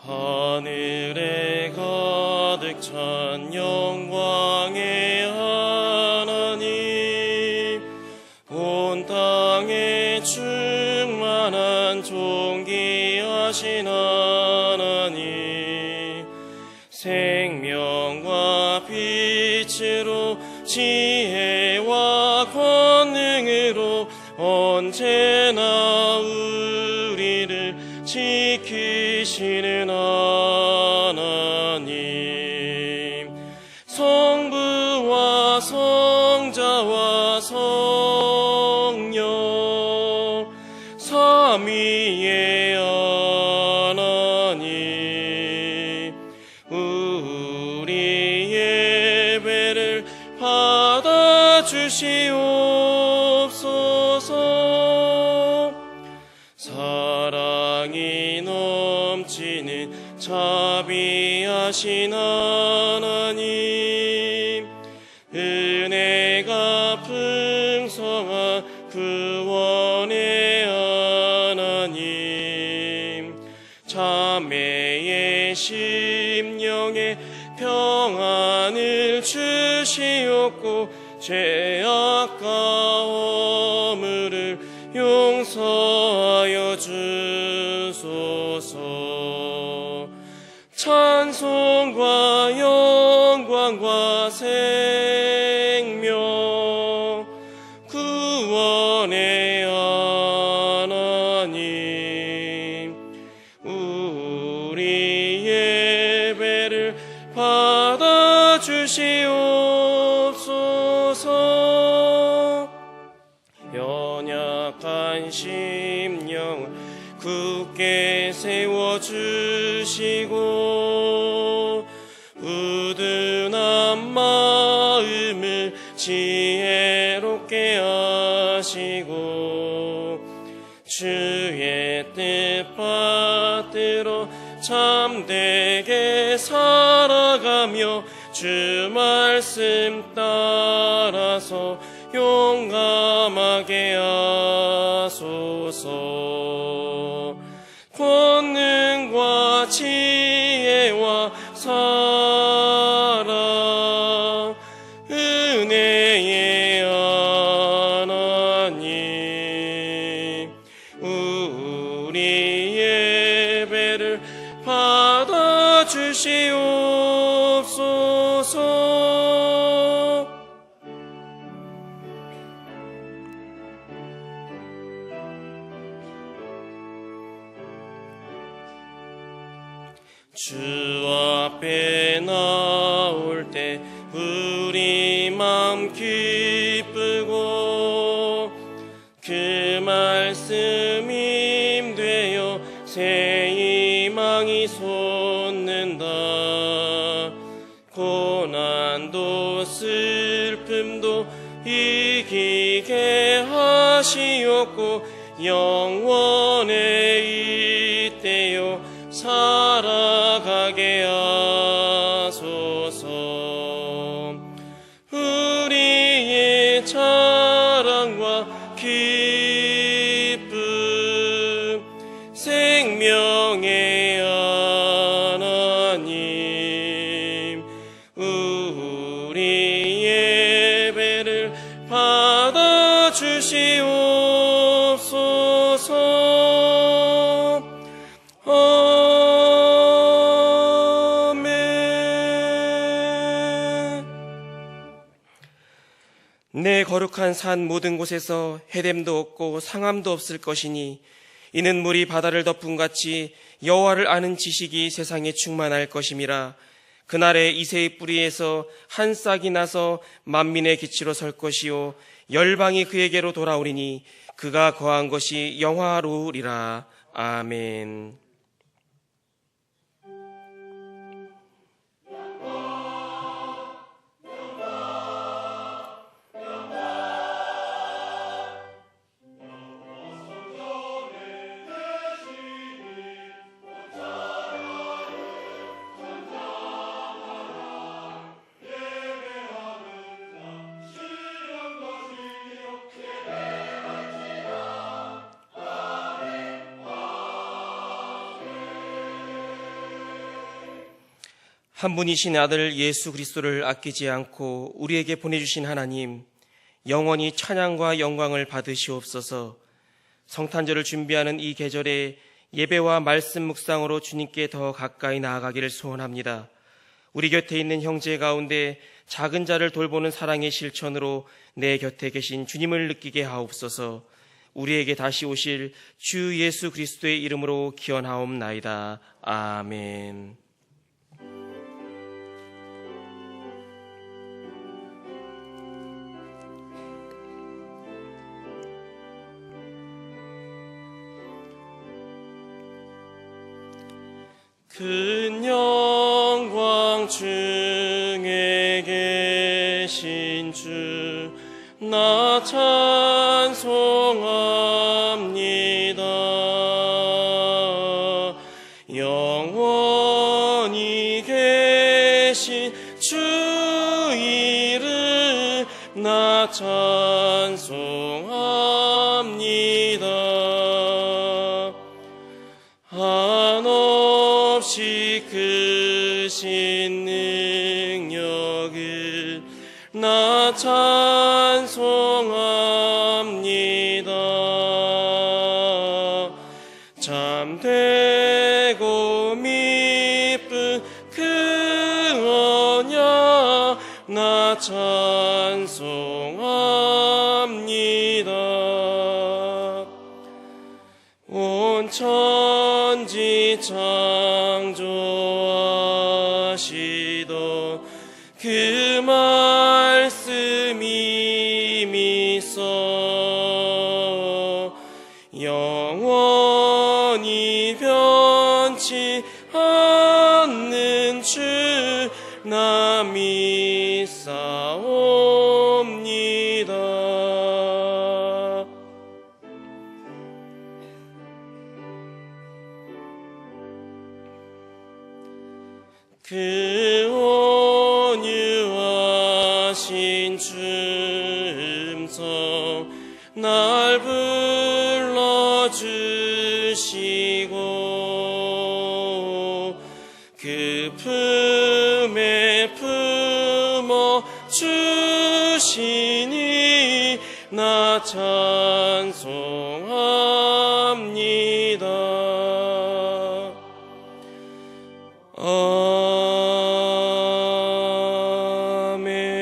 하늘에 가득 찬 영광의 하나님, 온 땅에 충만한 존귀하신 하나님, 생명과 빛으로 지혜와 권능으로 언제나 우리를 지키시는 하나님, 성부와 성자와 성령 삼위의 하나님, 우리 예배를 받아주시옵소서. 사랑이 넘치는 자비하신 하나님, 은혜가 풍성한 구원의 하나님, 자매의 심령에 평안을 주시옵고 죄악과 허물을 용서하여 주소서. 찬송과 영광과 생명 구원의 하나님, 우리 예배를 받아주시옵소서. 연약한 심령을 굳게 세워주시고 우둔한 마음을 지혜롭게 하시고 주의 뜻 받들어 참되게 살아가며 주 말씀 따라서 용감하게 하소서. 권능과 지혜와 사랑 은혜의 하나님, 우리 예배를 받아주시옵소서. 주 앞에 나올 때 우리 맘 기쁘고 그 말씀 힘되어 새 희망이 솟는다. 고난도 슬픔도 이기게 하시옵고 영원에 이때요 살아가게 하소서. 우리의 자랑과 기쁨 생명의 하나님, 우리 예배를 받아주시옵소서. 내 거룩한 산 모든 곳에서 해됨도 없고 상함도 없을 것이니 이는 물이 바다를 덮음같이 여호와를 아는 지식이 세상에 충만할 것임이라. 그날에 이새의 뿌리에서 한 싹이 나서 만민의 기치로 설 것이요 열방이 그에게로 돌아오리니 그가 거한 것이 영화로우리라. 아멘. 한 분이신 아들 예수 그리스도를 아끼지 않고 우리에게 보내주신 하나님, 영원히 찬양과 영광을 받으시옵소서. 성탄절을 준비하는 이 계절에 예배와 말씀 묵상으로 주님께 더 가까이 나아가기를 소원합니다. 우리 곁에 있는 형제 가운데 작은 자를 돌보는 사랑의 실천으로 내 곁에 계신 주님을 느끼게 하옵소서. 우리에게 다시 오실 주 예수 그리스도의 이름으로 기원하옵나이다. 아멘. 큰 영광 중에 계신 주, 나 찬송합니다. 영원히 계신 주 이름, 나 찬송합니다. 한없이 크신 능력을 나 찬송합니다. 참되고 미쁜 그 언약 나 찬송합니다. 온 천지 창조하시던 그 말씀이 미서 영원히 변치 않는 주 나 믿사옵니다. 그 온유하신 주 음성 날 불러주시고 그 품에 품어 주시니 나 찬송합니다. 아멘.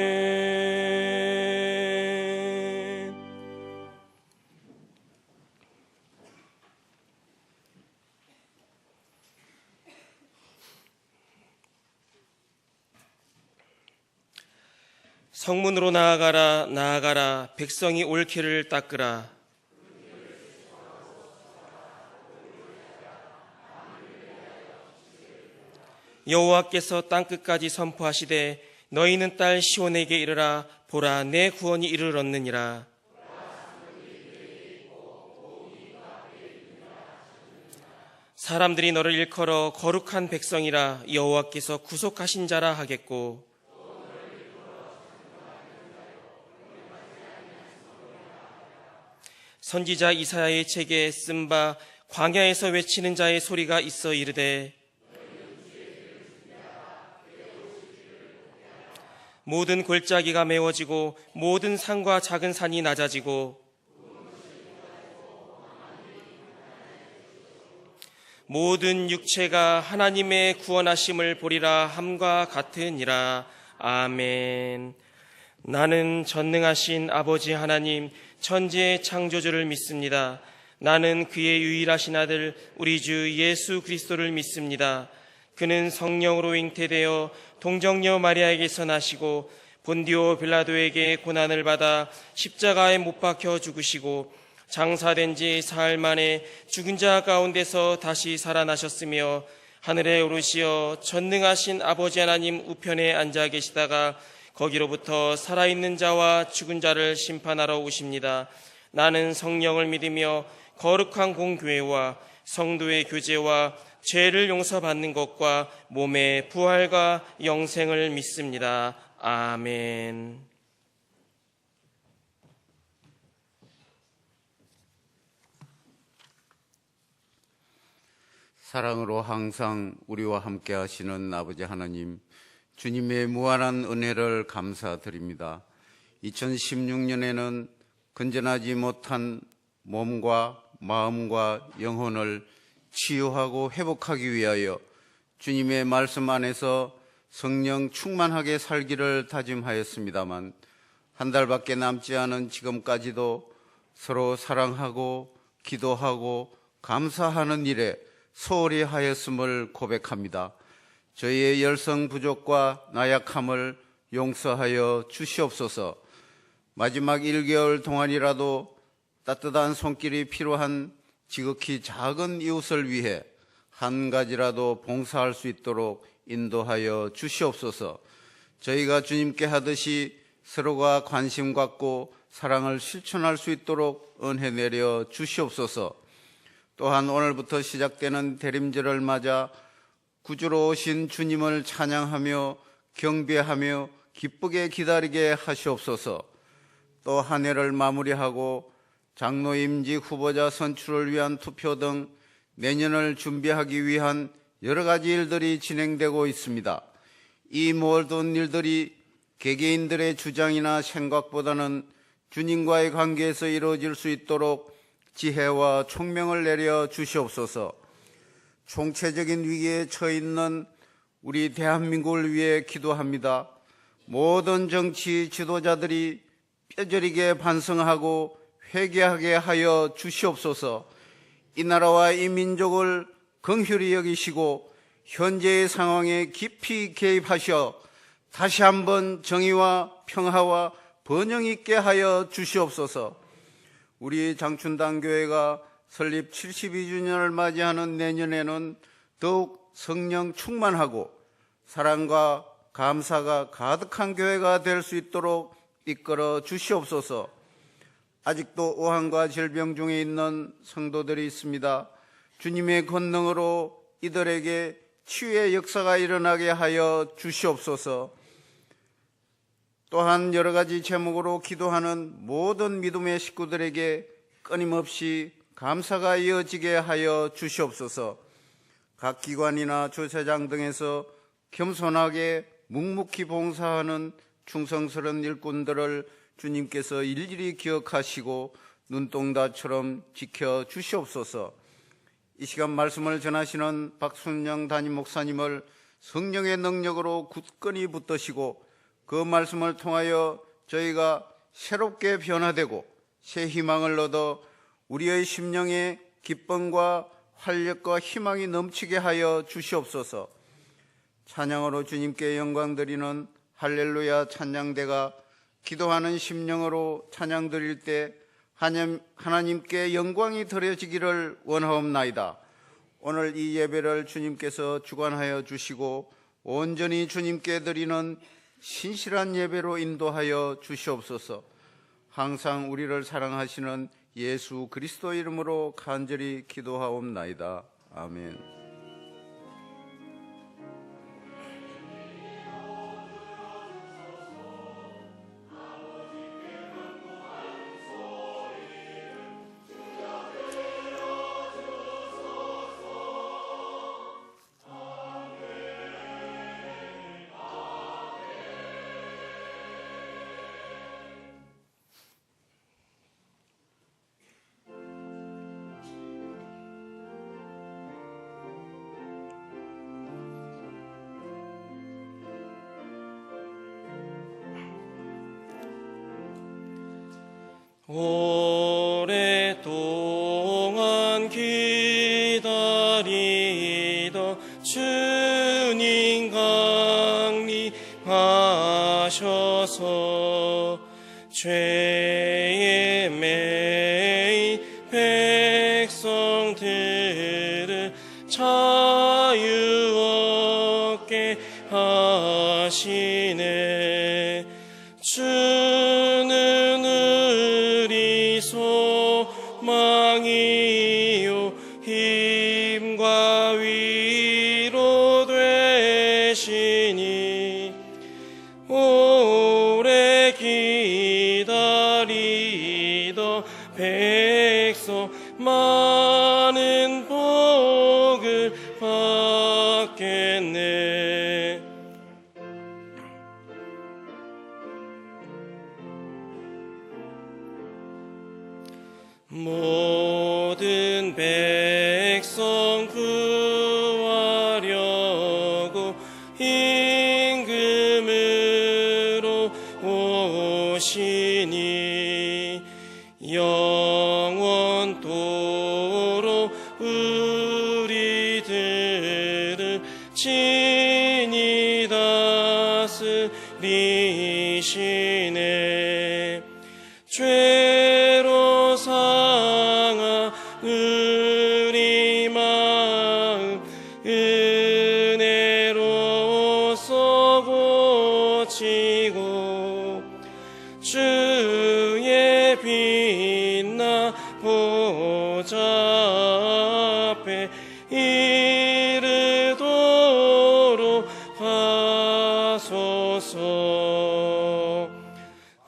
성문으로 나아가라, 나아가라. 백성이 올킬을 닦으라. 여호와께서 땅끝까지 선포하시되 너희는 딸 시온에게 이르라. 보라, 내 구원이 이르렀느니라. 사람들이 너를 일컬어 거룩한 백성이라 여호와께서 구속하신 자라 하겠고, 선지자 이사야의 책에 쓴 바 광야에서 외치는 자의 소리가 있어 이르되 모든 골짜기가 메워지고 모든 산과 작은 산이 낮아지고 모든 육체가 하나님의 구원하심을 보리라 함과 같으니라. 아멘. 나는 전능하신 아버지 하나님 천지의 창조주를 믿습니다. 나는 그의 유일하신 아들 우리 주 예수 그리스도를 믿습니다. 그는 성령으로 잉태되어 동정녀 마리아에게서 나시고 본디오 빌라도에게 고난을 받아 십자가에 못 박혀 죽으시고 장사된 지 사흘 만에 죽은 자 가운데서 다시 살아나셨으며 하늘에 오르시어 전능하신 아버지 하나님 우편에 앉아 계시다가 거기로부터 살아있는 자와 죽은 자를 심판하러 오십니다. 나는 성령을 믿으며 거룩한 공교회와 성도의 교제와 죄를 용서받는 것과 몸의 부활과 영생을 믿습니다. 아멘. 사랑으로 항상 우리와 함께 하시는 아버지 하나님, 주님의 무한한 은혜를 감사드립니다. 2016년에는 건전하지 못한 몸과 마음과 영혼을 치유하고 회복하기 위하여 주님의 말씀 안에서 성령 충만하게 살기를 다짐하였습니다만, 한 달밖에 남지 않은 지금까지도 서로 사랑하고 기도하고 감사하는 일에 소홀히 하였음을 고백합니다. 저희의 열성 부족과 나약함을 용서하여 주시옵소서. 마지막 1개월 동안이라도 따뜻한 손길이 필요한 지극히 작은 이웃을 위해 한 가지라도 봉사할 수 있도록 인도하여 주시옵소서. 저희가 주님께 하듯이 서로가 관심 갖고 사랑을 실천할 수 있도록 은혜 내려 주시옵소서. 또한 오늘부터 시작되는 대림절을 맞아 구주로 오신 주님을 찬양하며 경배하며 기쁘게 기다리게 하시옵소서. 또 한 해를 마무리하고 장로임지 후보자 선출을 위한 투표 등 내년을 준비하기 위한 여러 가지 일들이 진행되고 있습니다. 이 모든 일들이 개개인들의 주장이나 생각보다는 주님과의 관계에서 이루어질 수 있도록 지혜와 총명을 내려 주시옵소서. 총체적인 위기에 처해 있는 우리 대한민국을 위해 기도합니다. 모든 정치 지도자들이 뼈저리게 반성하고 회개하게 하여 주시옵소서. 이 나라와 이 민족을 긍휼히 여기시고 현재의 상황에 깊이 개입하셔 다시 한번 정의와 평화와 번영 있게 하여 주시옵소서. 우리 장춘당 교회가 설립 72주년을 맞이하는 내년에는 더욱 성령 충만하고 사랑과 감사가 가득한 교회가 될 수 있도록 이끌어 주시옵소서. 아직도 오한과 질병 중에 있는 성도들이 있습니다. 주님의 권능으로 이들에게 치유의 역사가 일어나게 하여 주시옵소서. 또한 여러 가지 제목으로 기도하는 모든 믿음의 식구들에게 끊임없이 감사가 이어지게 하여 주시옵소서. 각 기관이나 조세장 등에서 겸손하게 묵묵히 봉사하는 충성스러운 일꾼들을 주님께서 일일이 기억하시고 눈동자처럼 지켜 주시옵소서. 이 시간 말씀을 전하시는 박순영 담임 목사님을 성령의 능력으로 굳건히 붙드시고 그 말씀을 통하여 저희가 새롭게 변화되고 새 희망을 얻어 우리의 심령에 기쁨과 활력과 희망이 넘치게 하여 주시옵소서. 찬양으로 주님께 영광 드리는 할렐루야 찬양대가 기도하는 심령으로 찬양 드릴 때 하나님께 영광이 드려지기를 원하옵나이다. 오늘 이 예배를 주님께서 주관하여 주시고 온전히 주님께 드리는 신실한 예배로 인도하여 주시옵소서. 항상 우리를 사랑하시는 예수 그리스도 이름으로 간절히 기도하옵나이다. 아멘. 오랫동안 기다리던 주님 강림하셔서 죄에 매인 백성들을 자유 얻게 하시네. 주는 우리 소망이요 힘과 위로 되시니 오래 기다리던 백성 많은 복을 받겠네. 모든 백성 구하려고 임금으로 오시니 영원토록 우리들을 친히 다스리시네. 죄로 상한 우리 마음 은혜로서 고치고 주의 빛나 보좌 앞에 이르도록 하소서.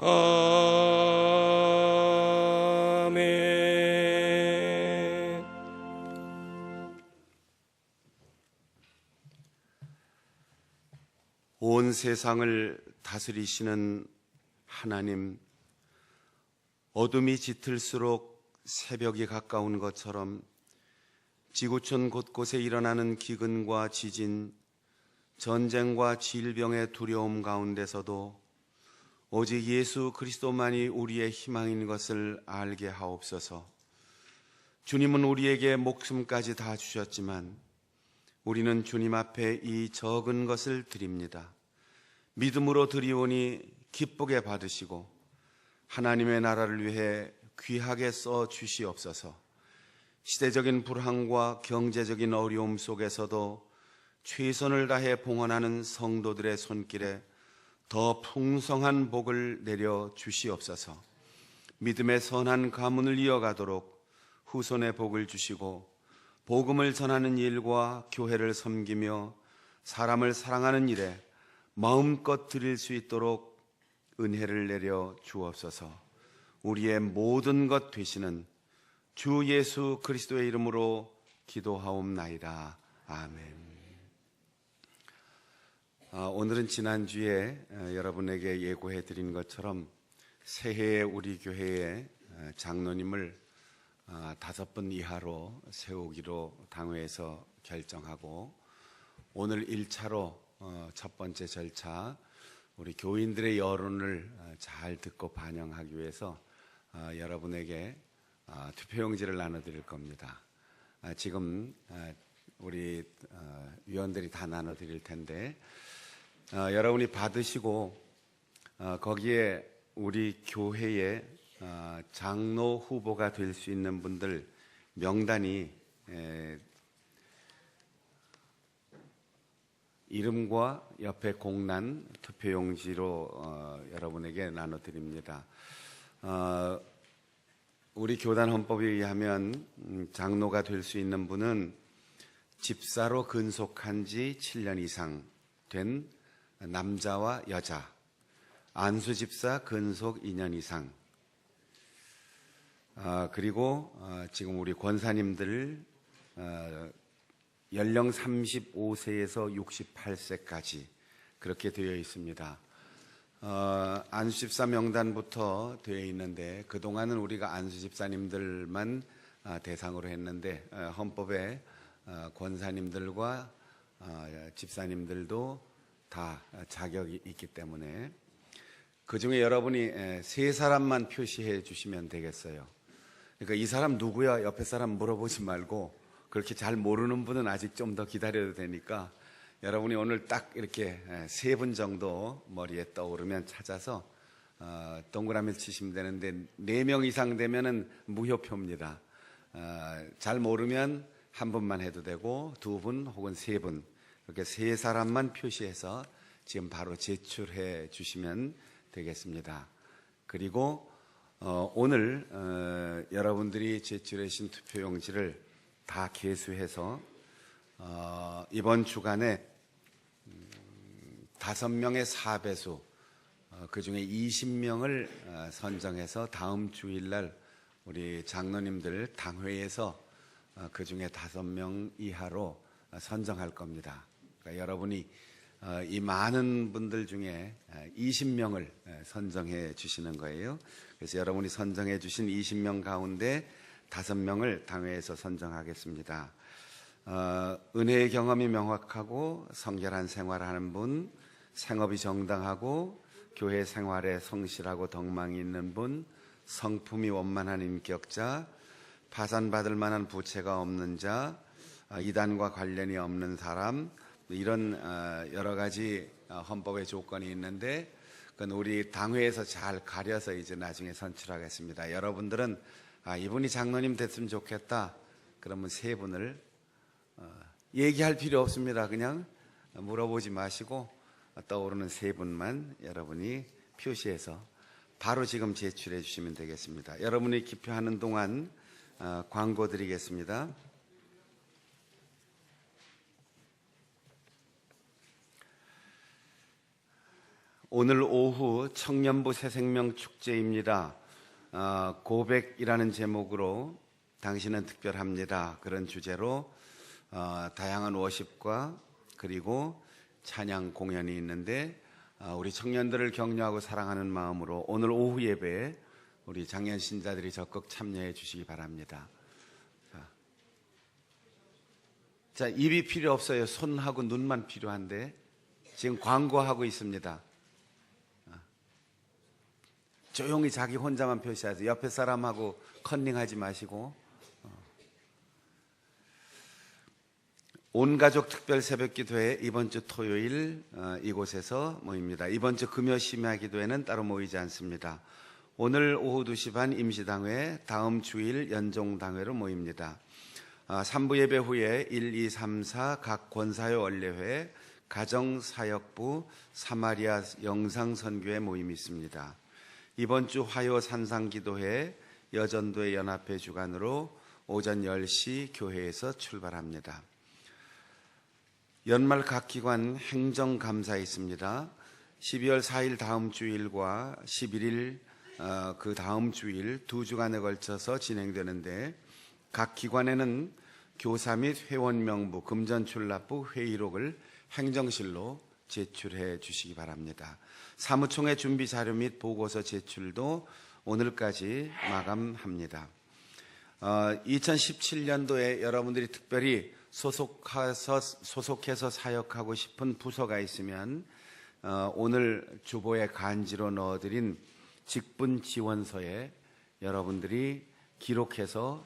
아멘. 온 세상을 다스리시는 하나님, 어둠이 짙을수록 새벽이 가까운 것처럼 지구촌 곳곳에 일어나는 기근과 지진, 전쟁과 질병의 두려움 가운데서도 오직 예수 그리스도만이 우리의 희망인 것을 알게 하옵소서. 주님은 우리에게 목숨까지 다 주셨지만 우리는 주님 앞에 이 적은 것을 드립니다. 믿음으로 드리오니 기쁘게 받으시고 하나님의 나라를 위해 귀하게 써 주시옵소서. 시대적인 불황과 경제적인 어려움 속에서도 최선을 다해 봉헌하는 성도들의 손길에 더 풍성한 복을 내려 주시옵소서. 믿음의 선한 가문을 이어가도록 후손의 복을 주시고 복음을 전하는 일과 교회를 섬기며 사람을 사랑하는 일에 마음껏 드릴 수 있도록 은혜를 내려 주옵소서. 우리의 모든 것 되시는 주 예수 그리스도의 이름으로 기도하옵나이다. 아멘. 오늘은 지난주에 여러분에게 예고해 드린 것처럼 새해에 우리 교회에 장로님을 5분 이하로 세우기로 당회에서 결정하고, 오늘 1차로 첫 번째 절차, 우리 교인들의 여론을 잘 듣고 반영하기 위해서 여러분에게 투표용지를 나눠드릴 겁니다. 지금 우리 위원들이 다 나눠드릴 텐데 여러분이 받으시고 거기에 우리 교회의 장로 후보가 될 수 있는 분들 명단이 이름과 옆에 공란 투표용지로 여러분에게 나눠드립니다. 우리 교단 헌법에 의하면 장로가 될 수 있는 분은 집사로 근속한 지 7년 이상 된 남자와 여자, 안수집사 근속 2년 이상, 그리고 지금 우리 권사님들 연령 35세에서 68세까지 그렇게 되어 있습니다. 안수집사 명단부터 되어 있는데 그동안은 우리가 안수집사님들만 대상으로 했는데 헌법에 권사님들과 집사님들도 다 자격이 있기 때문에 그 중에 여러분이 3사람만 표시해 주시면 되겠어요. 그러니까 이 사람 누구야? 옆에 사람 물어보지 말고, 그렇게 잘 모르는 분은 아직 좀 더 기다려도 되니까 여러분이 오늘 딱 이렇게 3분 정도 머리에 떠오르면 찾아서 동그라미를 치시면 되는데 4명 이상 되면은 무효표입니다. 잘 모르면 한 분만 해도 되고 2분 혹은 3분, 이렇게 3사람만 표시해서 지금 바로 제출해 주시면 되겠습니다. 그리고 오늘 여러분들이 제출해 주신 투표용지를 다 계수해서 이번 주간에 5명의 4배수, 그 중에 20명을 선정해서 다음 주일날 우리 장로님들 당회에서 그 중에 5명 이하로 선정할 겁니다. 그러니까 여러분이 이 많은 분들 중에 20명을 선정해 주시는 거예요. 그래서 여러분이 선정해 주신 20명 가운데 5명을 당회에서 선정하겠습니다. 은혜의 경험이 명확하고 성결한 생활을 하는 분, 생업이 정당하고 교회 생활에 성실하고 덕망이 있는 분, 성품이 원만한 인격자, 파산받을 만한 부채가 없는 자, 이단과 관련이 없는 사람, 이런 여러 가지 헌법의 조건이 있는데 그건 우리 당회에서 잘 가려서 이제 나중에 선출하겠습니다. 여러분들은 이분이 장로님 됐으면 좋겠다. 그러면 3분을 얘기할 필요 없습니다. 그냥 물어보지 마시고 떠오르는 3분만 여러분이 표시해서 바로 지금 제출해 주시면 되겠습니다. 여러분이 기표하는 동안 광고 드리겠습니다. 오늘 오후 청년부 새생명 축제입니다. 고백이라는 제목으로 당신은 특별합니다. 그런 주제로 다양한 워십과 그리고 찬양 공연이 있는데 우리 청년들을 격려하고 사랑하는 마음으로 오늘 오후 예배에 우리 장년 신자들이 적극 참여해 주시기 바랍니다. 자, 입이 필요 없어요. 손하고 눈만 필요한데 지금 광고하고 있습니다. 조용히 자기 혼자만 표시하세요. 옆에 사람하고 컨닝하지 마시고. 온가족 특별 새벽기도회 이번 주 토요일 이곳에서 모입니다. 이번 주 금요 심야기도회는 따로 모이지 않습니다. 오늘 오후 2시 반 임시당회, 다음 주일 연종당회로 모입니다. 3부 예배 후에 1, 2, 3, 4 각 권사회 원례회, 가정사역부, 사마리아 영상선교회 모임이 있습니다. 이번 주 화요 산상기도회 여전도의 연합회 주관으로 오전 10시 교회에서 출발합니다. 연말 각 기관 행정감사 있습니다. 12월 4일 다음 주일과 11일 그 다음 주일 2주간에 걸쳐서 진행되는데 각 기관에는 교사 및 회원 명부, 금전출납부 회의록을 행정실로 제출해 주시기 바랍니다. 사무총회 준비 자료 및 보고서 제출도 오늘까지 마감합니다. 2017년도에 여러분들이 특별히 소속해서 사역하고 싶은 부서가 있으면 오늘 주보에 간지로 넣어드린 직분 지원서에 여러분들이 기록해서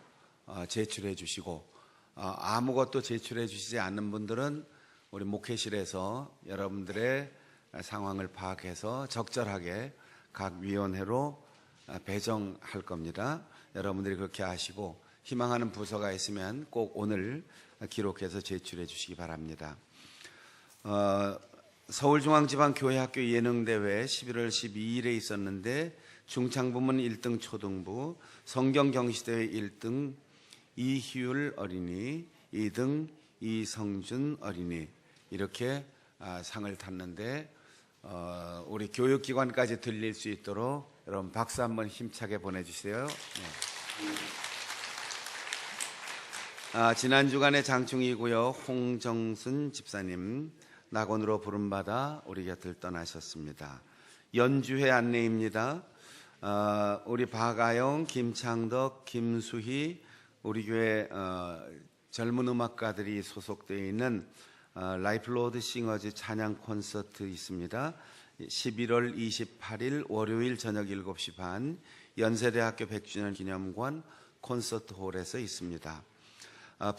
제출해 주시고 아무것도 제출해 주시지 않는 분들은 우리 목회실에서 여러분들의 상황을 파악해서 적절하게 각 위원회로 배정할 겁니다. 여러분들이 그렇게 하시고 희망하는 부서가 있으면 꼭 오늘 기록해서 제출해 주시기 바랍니다. 서울중앙지방교회학교 예능대회 11월 12일에 있었는데 중창부문 1등 초등부, 성경경시대회 1등 이희율 어린이, 2등 이성준 어린이 이렇게 상을 탔는데 우리 교육기관까지 들릴 수 있도록 여러분 박수 한번 힘차게 보내주세요. 네. 지난 주간에 장충이고요. 홍정순 집사님 낙원으로 부름받아 우리 곁을 떠나셨습니다. 연주회 안내입니다. 우리 박아영, 김창덕, 김수희 우리 교회 젊은 음악가들이 소속되어 있는 라이프 로드 싱어즈 찬양 콘서트 있습니다. 11월 28일 월요일 저녁 7시 반 연세대학교 100주년 기념관 콘서트홀에서 있습니다.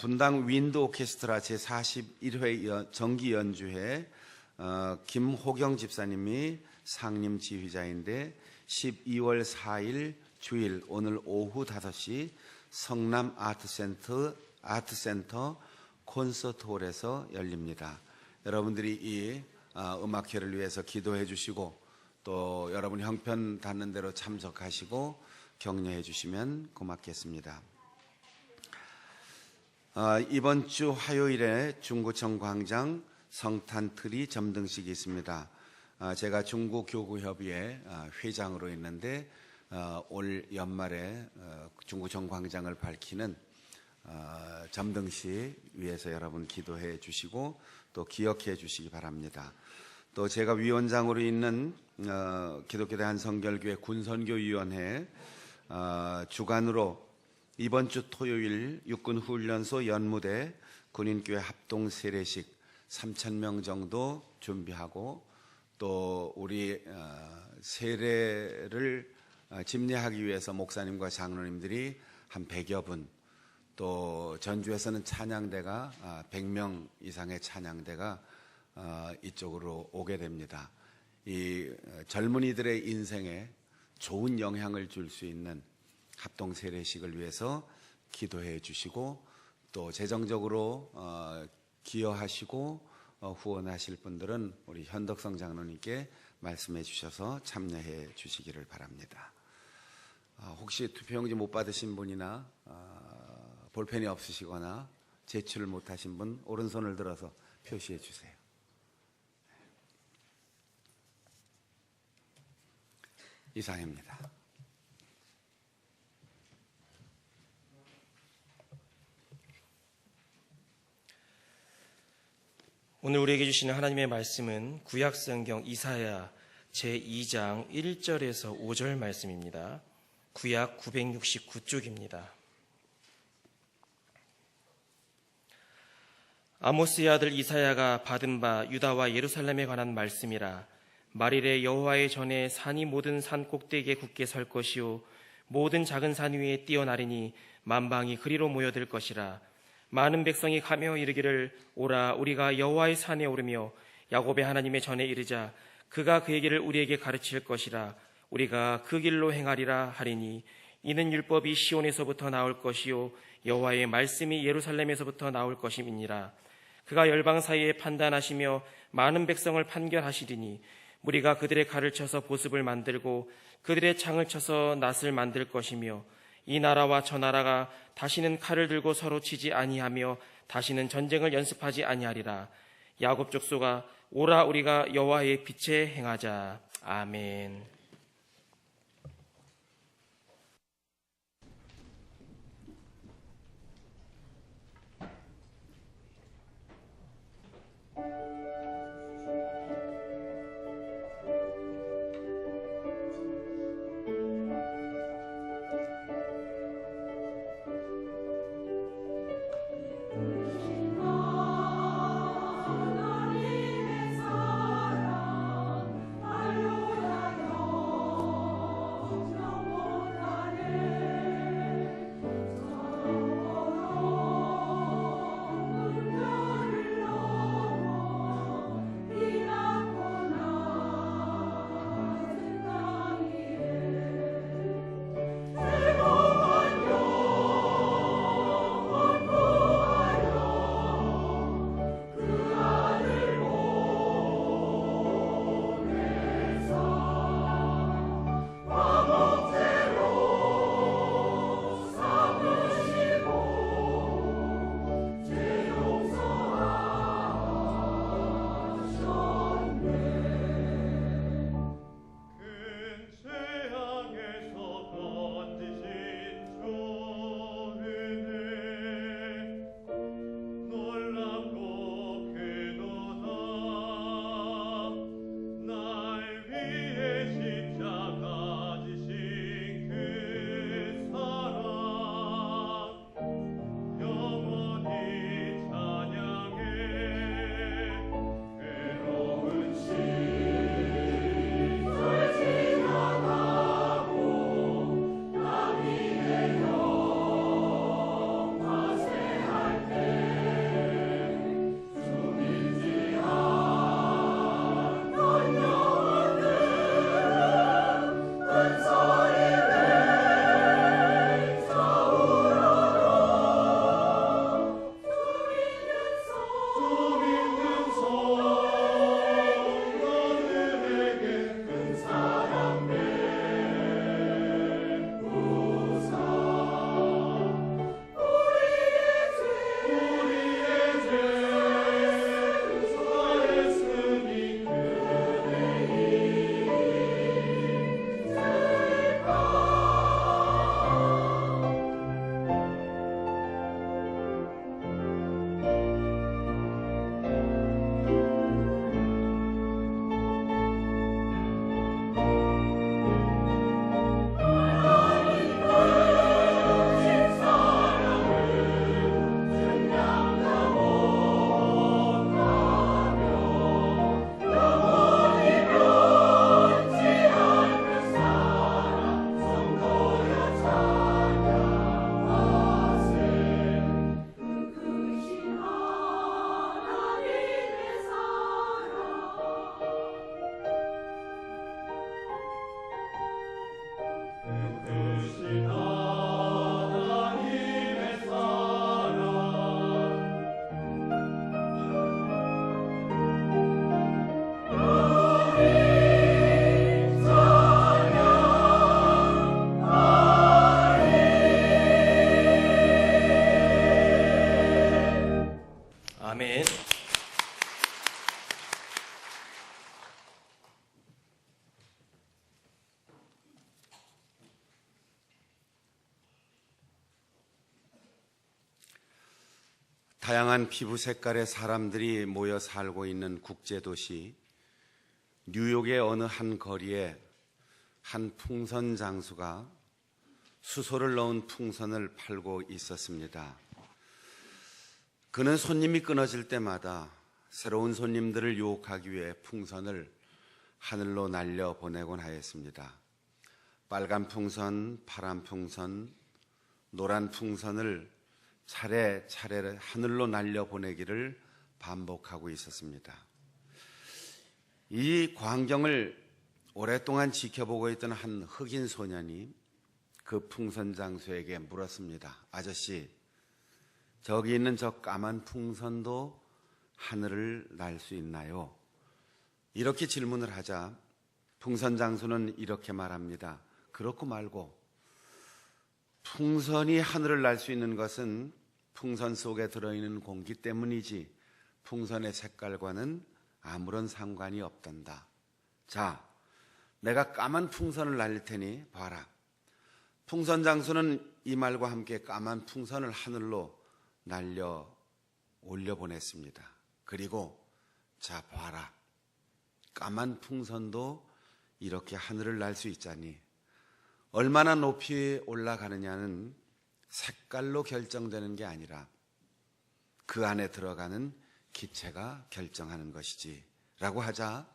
분당 윈드 오케스트라 제41회 정기 연주회 김호경 집사님이 상임 지휘자인데 12월 4일 주일 오늘 오후 5시 성남 아트센터 콘서트홀에서 열립니다. 여러분들이 이 음악회를 위해서 기도해 주시고 또 여러분 형편 닿는 대로 참석하시고 격려해 주시면 고맙겠습니다. 이번 주 화요일에 중구청 광장 성탄트리 점등식이 있습니다. 제가 중구교구협의회 회장으로 있는데 올 연말에 중구청 광장을 밝히는 점등시 위해서 여러분 기도해 주시고 또 기억해 주시기 바랍니다. 또 제가 위원장으로 있는 기독교 대한성결교회 군선교위원회 주관으로 이번 주 토요일 육군훈련소 연무대 군인교회 합동 세례식 3,000명 정도 준비하고 또 우리 세례를 집례하기 위해서 목사님과 장로님들이 한 100여 분, 또 전주에서는 찬양대가 100명 이상의 찬양대가 이쪽으로 오게 됩니다. 이 젊은이들의 인생에 좋은 영향을 줄 수 있는 합동 세례식을 위해서 기도해 주시고 또 재정적으로 기여하시고 후원하실 분들은 우리 현덕성 장로님께 말씀해 주셔서 참여해 주시기를 바랍니다. 혹시 투표용지 못 받으신 분이나 볼펜이 없으시거나 제출을 못하신 분 오른손을 들어서 표시해 주세요. 이상입니다. 오늘 우리에게 주시는 하나님의 말씀은 구약성경 이사야 제2장 1절에서 5절 말씀입니다. 구약 969쪽입니다. 아모스의 아들 이사야가 받은 바 유다와 예루살렘에 관한 말씀이라. 말일에 여호와의 전에 산이 모든 산 꼭대기에 굳게 설 것이요 모든 작은 산 위에 뛰어나리니 만방이 그리로 모여들 것이라. 많은 백성이 가며 이르기를 오라 우리가 여호와의 산에 오르며 야곱의 하나님의 전에 이르자 그가 그에게를 우리에게 가르칠 것이라. 우리가 그 길로 행하리라 하리니 이는 율법이 시온에서부터 나올 것이요 여호와의 말씀이 예루살렘에서부터 나올 것임이니라. 그가 열방 사이에 판단하시며 많은 백성을 판결하시리니 무리가 그들의 칼을 쳐서 보습을 만들고 그들의 창을 쳐서 낫을 만들 것이며 이 나라와 저 나라가 다시는 칼을 들고 서로 치지 아니하며 다시는 전쟁을 연습하지 아니하리라. 야곱 족속아 오라 우리가 여호와의 빛에 행하자. 아멘. 하나님의 사랑 할렐루야 다양한 피부 색깔의 사람들이 모여 살고 있는 국제도시 뉴욕의 어느 한 거리에 한 풍선 장수가 수소를 넣은 풍선을 팔고 있었습니다. 그는 손님이 끊어질 때마다 새로운 손님들을 유혹하기 위해 풍선을 하늘로 날려 보내곤 하였습니다. 빨간 풍선, 파란 풍선, 노란 풍선을 차례차례 하늘로 날려 보내기를 반복하고 있었습니다. 이 광경을 오랫동안 지켜보고 있던 한 흑인 소년이 그 풍선 장수에게 물었습니다. 아저씨, 저기 있는 저 까만 풍선도 하늘을 날 수 있나요? 이렇게 질문을 하자 풍선 장수는 이렇게 말합니다. 그렇고 말고 풍선이 하늘을 날 수 있는 것은 풍선 속에 들어있는 공기 때문이지 풍선의 색깔과는 아무런 상관이 없단다. 자, 내가 까만 풍선을 날릴 테니 봐라. 풍선 장수는 이 말과 함께 까만 풍선을 하늘로 날려 올려보냈습니다. 그리고 자 봐라. 까만 풍선도 이렇게 하늘을 날 수 있자니 얼마나 높이 올라가느냐는 색깔로 결정되는 게 아니라 그 안에 들어가는 기체가 결정하는 것이지 라고 하자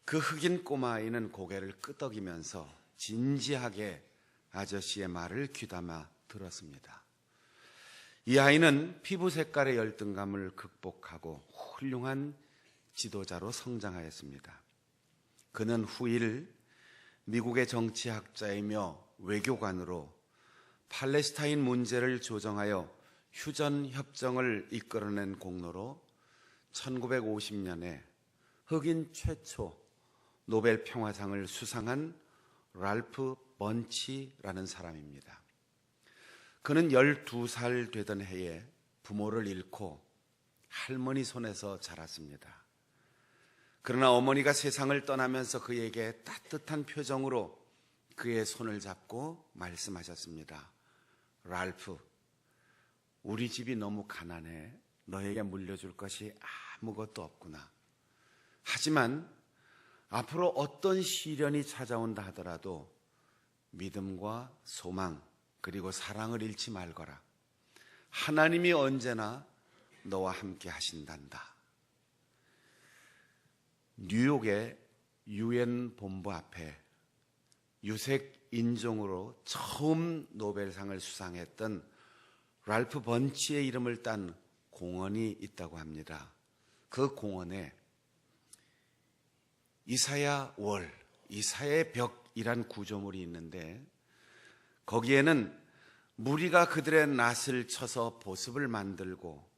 그 흑인 꼬마아이는 고개를 끄덕이면서 진지하게 아저씨의 말을 귀담아 들었습니다. 이 아이는 피부 색깔의 열등감을 극복하고 훌륭한 지도자로 성장하였습니다. 그는 후일 미국의 정치학자이며 외교관으로 팔레스타인 문제를 조정하여 휴전협정을 이끌어낸 공로로 1950년에 흑인 최초 노벨 평화상을 수상한 랄프 번치라는 사람입니다. 그는 12살 되던 해에 부모를 잃고 할머니 손에서 자랐습니다. 그러나 어머니가 세상을 떠나면서 그에게 따뜻한 표정으로 그의 손을 잡고 말씀하셨습니다. 랄프, 우리 집이 너무 가난해. 너에게 물려줄 것이 아무것도 없구나. 하지만 앞으로 어떤 시련이 찾아온다 하더라도 믿음과 소망 그리고 사랑을 잃지 말거라. 하나님이 언제나 너와 함께 하신단다. 뉴욕의 유엔 본부 앞에 유색 인종으로 처음 노벨상을 수상했던 랄프 번치의 이름을 딴 공원이 있다고 합니다. 그 공원에 이사야 월, 이사야의 벽이란 구조물이 있는데 거기에는 무리가 그들의 낫을 쳐서 보습을 만들고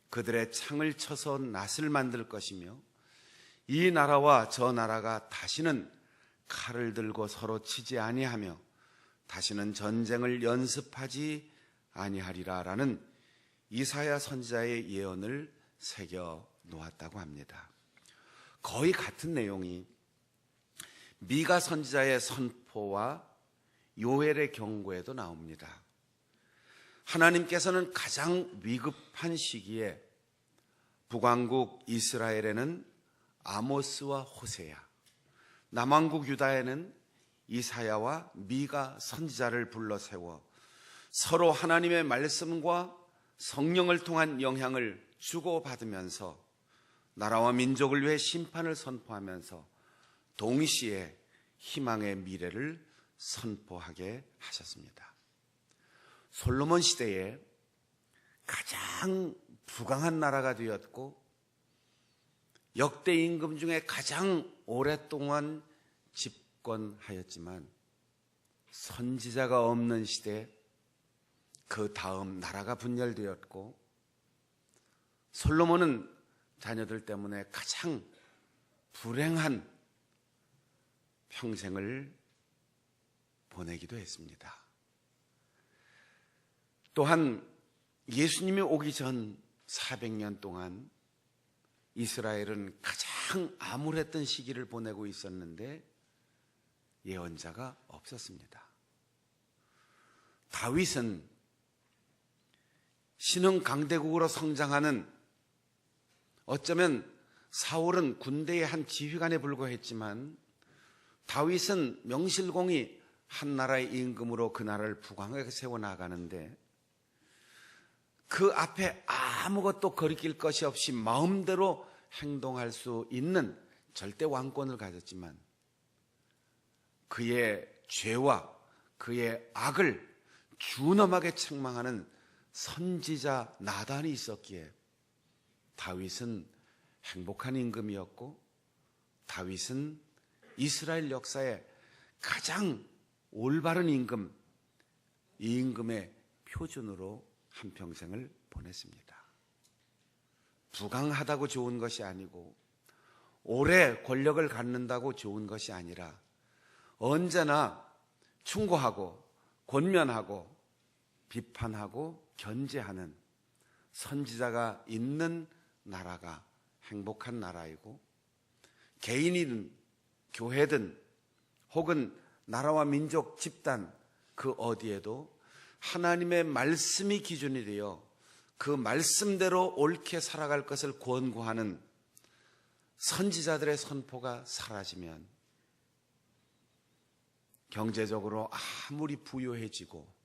그들의 창을 쳐서 낫을 만들 것이며 이 나라와 저 나라가 다시는 칼을 들고 서로 치지 아니하며 다시는 전쟁을 연습하지 아니하리라라는 이사야 선지자의 예언을 새겨 놓았다고 합니다. 거의 같은 내용이 미가 선지자의 선포와 요엘의 경고에도 나옵니다. 하나님께서는 가장 위급한 시기에 북왕국 이스라엘에는 아모스와 호세야, 남왕국 유다에는 이사야와 미가 선지자를 불러 세워 서로 하나님의 말씀과 성령을 통한 영향을 주고받으면서 나라와 민족을 위해 심판을 선포하면서 동시에 희망의 미래를 선포하게 하셨습니다. 솔로몬 시대에 가장 부강한 나라가 되었고 역대 임금 중에 가장 오랫동안 집권하였지만 선지자가 없는 시대 그 다음 나라가 분열되었고 솔로몬은 자녀들 때문에 가장 불행한 평생을 보내기도 했습니다. 또한 예수님이 오기 전 400년 동안 이스라엘은 가장 암울했던 시기를 보내고 있었는데 예언자가 없었습니다. 다윗은 신흥 강대국으로 성장하는, 어쩌면 사울은 군대의 한 지휘관에 불과했지만 다윗은 명실공히 한 나라의 임금으로 그 나라를 부강하게 세워나가는데, 그 앞에 아무것도 거리낄 것이 없이 마음대로 행동할 수 있는 절대 왕권을 가졌지만 그의 죄와 그의 악을 준엄하게 책망하는 선지자 나단이 있었기에 다윗은 행복한 임금이었고, 다윗은 이스라엘 역사의 가장 올바른 임금, 이 임금의 표준으로 한평생을 보냈습니다. 부강하다고 좋은 것이 아니고 오래 권력을 갖는다고 좋은 것이 아니라 언제나 충고하고 권면하고 비판하고 견제하는 선지자가 있는 나라가 행복한 나라이고, 개인이든 교회든 혹은 나라와 민족 집단 그 어디에도 하나님의 말씀이 기준이 되어 그 말씀대로 옳게 살아갈 것을 권고하는 선지자들의 선포가 사라지면 경제적으로 아무리 부유해지고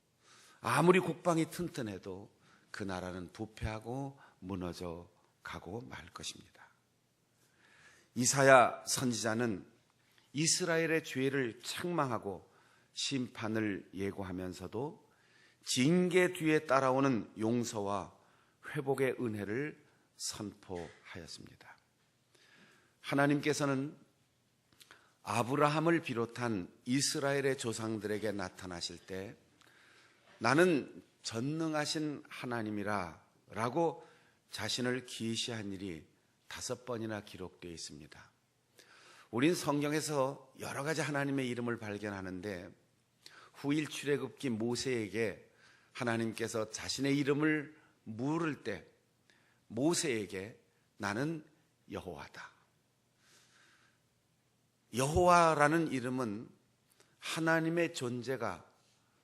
아무리 국방이 튼튼해도 그 나라는 부패하고 무너져 가고 말 것입니다. 이사야 선지자는 이스라엘의 죄를 책망하고 심판을 예고하면서도 징계 뒤에 따라오는 용서와 회복의 은혜를 선포하였습니다. 하나님께서는 아브라함을 비롯한 이스라엘의 조상들에게 나타나실 때 나는 전능하신 하나님이라 라고 자신을 계시한 일이 5번이나 기록되어 있습니다. 우린 성경에서 여러 가지 하나님의 이름을 발견하는데 후일 출애굽기 모세에게 하나님께서 자신의 이름을 물을 때 모세에게 나는 여호와다. 여호와라는 이름은 하나님의 존재가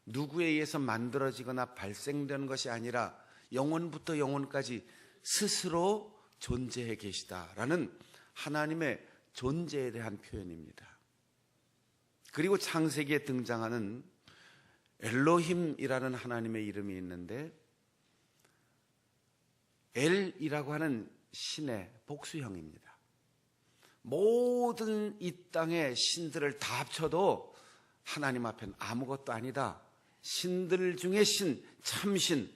누구에 의해서 만들어지거나 발생되는 것이 아니라 영원부터 영원까지 스스로 존재해 계시다라는 하나님의 존재에 대한 표현입니다. 그리고 창세기에 등장하는 엘로힘이라는 하나님의 이름이 있는데, 엘이라고 하는 신의 복수형입니다. 모든 이 땅의 신들을 다 합쳐도 하나님 앞엔 아무것도 아니다. 신들 중에 신, 참신,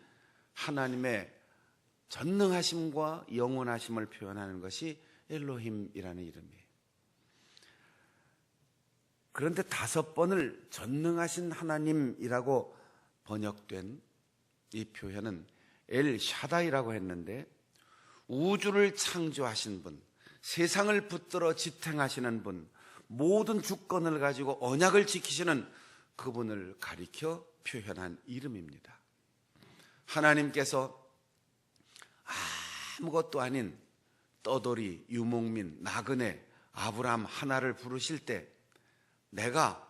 하나님의 전능하심과 영원하심을 표현하는 것이 엘로힘이라는 이름이에요. 그런데 5번을 전능하신 하나님이라고 번역된 이 표현은 엘 샤다이라고 했는데, 우주를 창조하신 분, 세상을 붙들어 지탱하시는 분, 모든 주권을 가지고 언약을 지키시는 그분을 가리켜 표현한 이름입니다. 하나님께서 아무것도 아닌 떠돌이, 유목민, 나그네, 아브라함 하나를 부르실 때 내가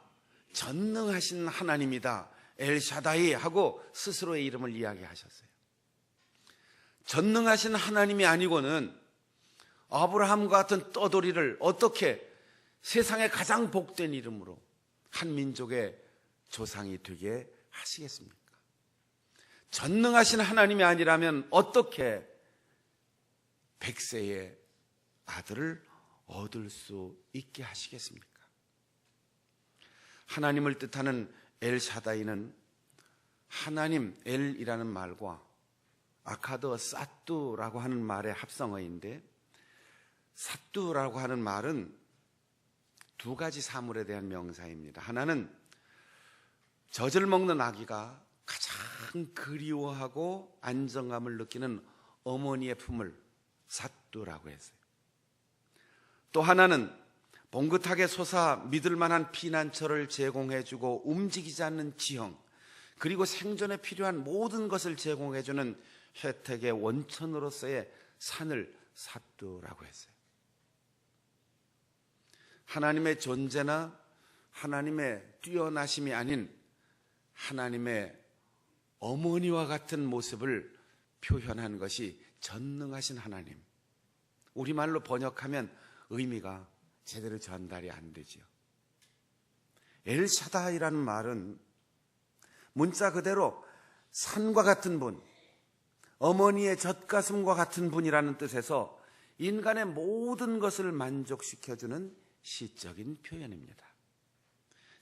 전능하신 하나님이다, 엘샤다이 하고 스스로의 이름을 이야기하셨어요. 전능하신 하나님이 아니고는 아브라함과 같은 떠돌이를 어떻게 세상의 가장 복된 이름으로 한 민족의 조상이 되게 하시겠습니까? 전능하신 하나님이 아니라면 어떻게 100세의 아들을 얻을 수 있게 하시겠습니까? 하나님을 뜻하는 엘샤다이는 하나님, 엘이라는 말과 아카드 사뚜라고 하는 말의 합성어인데, 사뚜라고 하는 말은 2가지 사물에 대한 명사입니다. 하나는 젖을 먹는 아기가 가장 그리워하고 안정감을 느끼는 어머니의 품을 사뚜라고 했어요. 또 하나는 봉긋하게 솟아 믿을 만한 피난처를 제공해주고 움직이지 않는 지형, 그리고 생존에 필요한 모든 것을 제공해주는 혜택의 원천으로서의 산을 사뚜라고 했어요. 하나님의 존재나 하나님의 뛰어나심이 아닌 하나님의 어머니와 같은 모습을 표현한 것이 전능하신 하나님. 우리말로 번역하면 의미가 제대로 전달이 안 되지요. 엘샤다이라는 말은 문자 그대로 산과 같은 분, 어머니의 젖가슴과 같은 분이라는 뜻에서 인간의 모든 것을 만족시켜주는 시적인 표현입니다.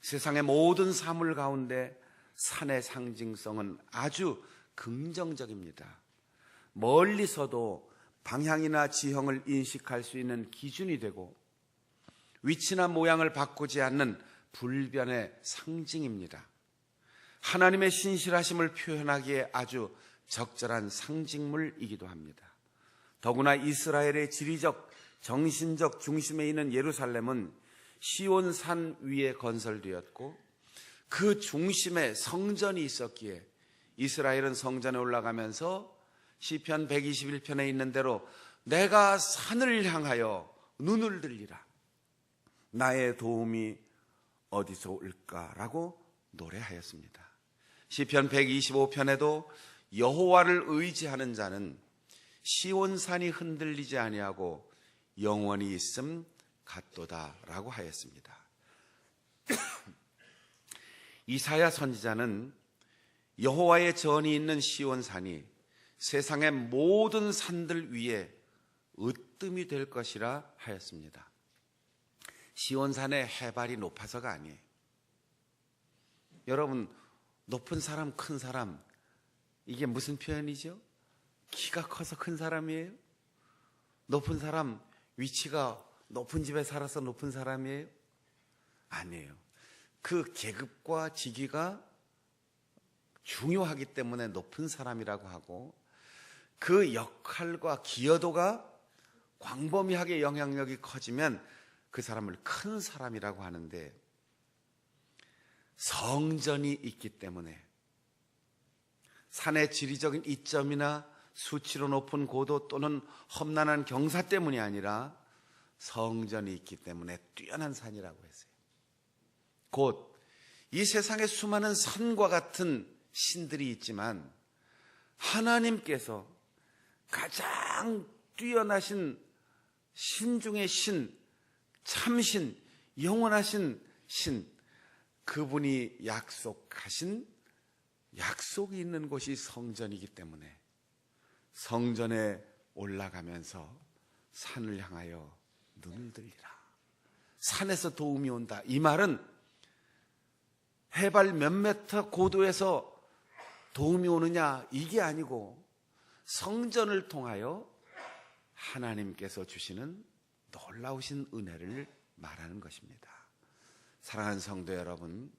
세상의 모든 사물 가운데 산의 상징성은 아주 긍정적입니다. 멀리서도 방향이나 지형을 인식할 수 있는 기준이 되고 위치나 모양을 바꾸지 않는 불변의 상징입니다. 하나님의 신실하심을 표현하기에 아주 적절한 상징물이기도 합니다. 더구나 이스라엘의 지리적, 정신적 중심에 있는 예루살렘은 시온산 위에 건설되었고 그 중심에 성전이 있었기에 이스라엘은 성전에 올라가면서 시편 121편에 있는 대로 내가 산을 향하여 눈을 들리라. 나의 도움이 어디서 올까라고 노래하였습니다. 시편 125편에도 여호와를 의지하는 자는 시온산이 흔들리지 아니하고 영원히 있음 같도다라고 하였습니다. 이사야 선지자는 여호와의 전이 있는 시온산이 세상의 모든 산들 위에 으뜸이 될 것이라 하였습니다. 시온산의 해발이 높아서가 아니에요. 여러분, 높은 사람, 큰 사람, 이게 무슨 표현이죠? 키가 커서 큰 사람이에요? 높은 사람, 위치가 높은 집에 살아서 높은 사람이에요? 아니에요. 그 계급과 직위가 중요하기 때문에 높은 사람이라고 하고 그 역할과 기여도가 광범위하게 영향력이 커지면 그 사람을 큰 사람이라고 하는데 성전이 있기 때문에 산의 지리적인 이점이나 수치로 높은 고도 또는 험난한 경사 때문이 아니라 성전이 있기 때문에 뛰어난 산이라고 했어요. 곧 이 세상에 수많은 산과 같은 신들이 있지만 하나님께서 가장 뛰어나신 신 중의 신, 참신, 영원하신 신, 그분이 약속하신 약속이 있는 곳이 성전이기 때문에 성전에 올라가면서 산을 향하여 눈을 들리라. 산에서 도움이 온다. 이 말은 해발 몇 미터 고도에서 도움이 오느냐 이게 아니고 성전을 통하여 하나님께서 주시는 놀라우신 은혜를 말하는 것입니다. 사랑하는 성도 여러분,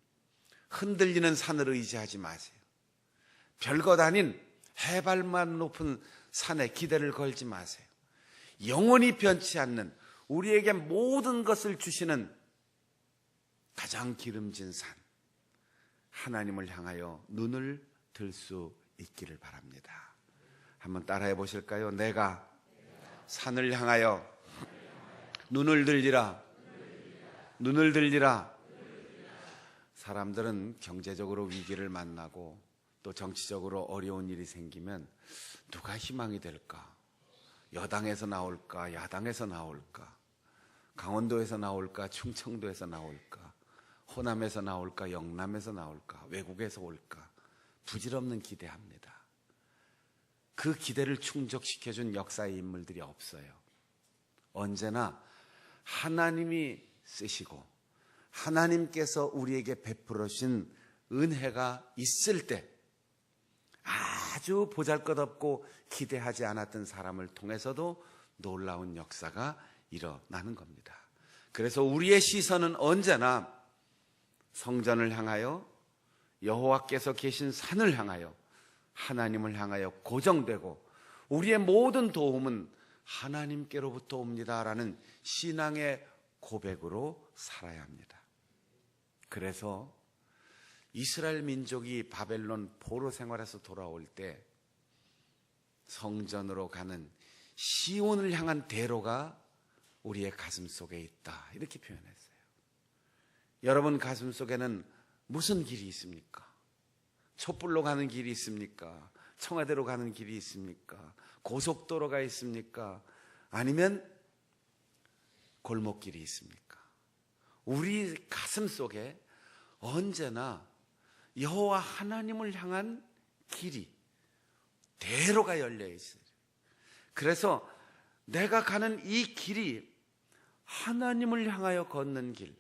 흔들리는 산을 의지하지 마세요. 별것 아닌 해발만 높은 산에 기대를 걸지 마세요. 영원히 변치 않는 우리에게 모든 것을 주시는 가장 기름진 산, 하나님을 향하여 눈을 들 수 있기를 바랍니다. 한번 따라해 보실까요? 내가 산을 향하여 눈을 들리라. 눈을 들리라. 사람들은 경제적으로 위기를 만나고 또 정치적으로 어려운 일이 생기면 누가 희망이 될까? 여당에서 나올까? 야당에서 나올까? 강원도에서 나올까? 충청도에서 나올까? 호남에서 나올까? 영남에서 나올까? 외국에서 올까? 부질없는 기대합니다. 그 기대를 충족시켜준 역사의 인물들이 없어요. 언제나 하나님이 쓰시고 하나님께서 우리에게 베풀어 주신 은혜가 있을 때 아주 보잘것없고 기대하지 않았던 사람을 통해서도 놀라운 역사가 일어나는 겁니다. 그래서 우리의 시선은 언제나 성전을 향하여 여호와께서 계신 산을 향하여 하나님을 향하여 고정되고 우리의 모든 도움은 하나님께로부터 옵니다라는 신앙의 고백으로 살아야 합니다. 그래서 이스라엘 민족이 바벨론 포로 생활에서 돌아올 때 성전으로 가는 시온을 향한 대로가 우리의 가슴 속에 있다, 이렇게 표현했어요. 여러분 가슴 속에는 무슨 길이 있습니까? 촛불로 가는 길이 있습니까? 청와대로 가는 길이 있습니까? 고속도로가 있습니까? 아니면 골목길이 있습니까? 우리 가슴 속에 언제나 여호와 하나님을 향한 길이, 대로가 열려 있어요. 그래서 내가 가는 이 길이 하나님을 향하여 걷는 길,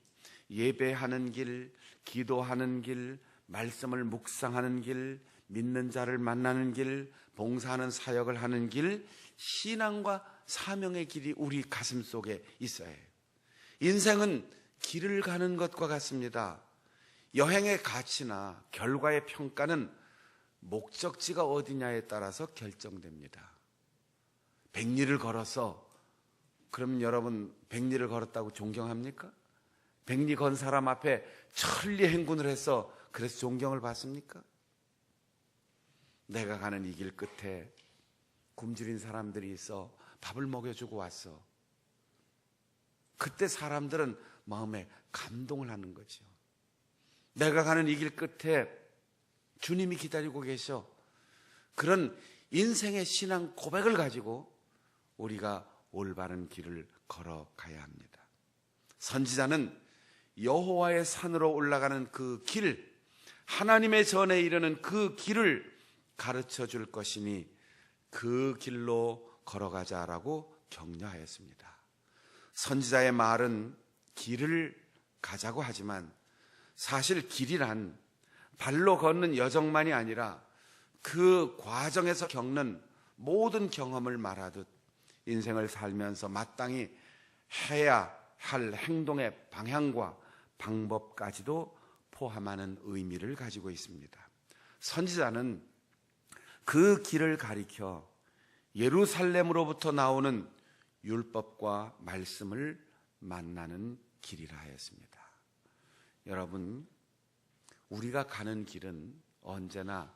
예배하는 길, 기도하는 길, 말씀을 묵상하는 길, 믿는 자를 만나는 길, 봉사하는 사역을 하는 길, 신앙과 사명의 길이 우리 가슴 속에 있어야 해요. 인생은 길을 가는 것과 같습니다. 여행의 가치나 결과의 평가는 목적지가 어디냐에 따라서 결정됩니다. 100리를 걸어서, 그럼 여러분 100리를 걸었다고 존경합니까? 100리 건 사람 앞에 천리 행군을 해서 그래서 존경을 받습니까? 내가 가는 이 길 끝에 굶주린 사람들이 있어 밥을 먹여주고 왔어. 그때 사람들은 마음에 감동을 하는 거죠. 내가 가는 이 길 끝에 주님이 기다리고 계셔. 그런 인생의 신앙 고백을 가지고 우리가 올바른 길을 걸어가야 합니다. 선지자는 여호와의 산으로 올라가는 그 길, 하나님의 전에 이르는 그 길을 가르쳐 줄 것이니 그 길로 걸어가자라고 격려하였습니다. 선지자의 말은 길을 가자고 하지만 사실 길이란 발로 걷는 여정만이 아니라 그 과정에서 겪는 모든 경험을 말하듯 인생을 살면서 마땅히 해야 할 행동의 방향과 방법까지도 포함하는 의미를 가지고 있습니다. 선지자는 그 길을 가리켜 예루살렘으로부터 나오는 율법과 말씀을 만나는 길이라 하였습니다. 여러분, 우리가 가는 길은 언제나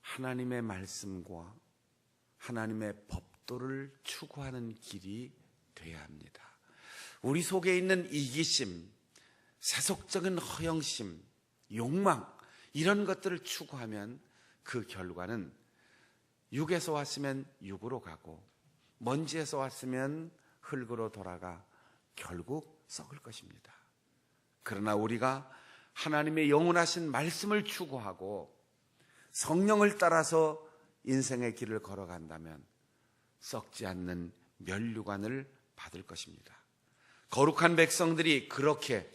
하나님의 말씀과 하나님의 법도를 추구하는 길이 되어야 합니다. 우리 속에 있는 이기심, 세속적인 허영심, 욕망, 이런 것들을 추구하면 그 결과는 육에서 왔으면 육으로 가고 먼지에서 왔으면 흙으로 돌아가 결국 썩을 것입니다. 그러나 우리가 하나님의 영원하신 말씀을 추구하고 성령을 따라서 인생의 길을 걸어간다면 썩지 않는 면류관을 받을 것입니다. 거룩한 백성들이 그렇게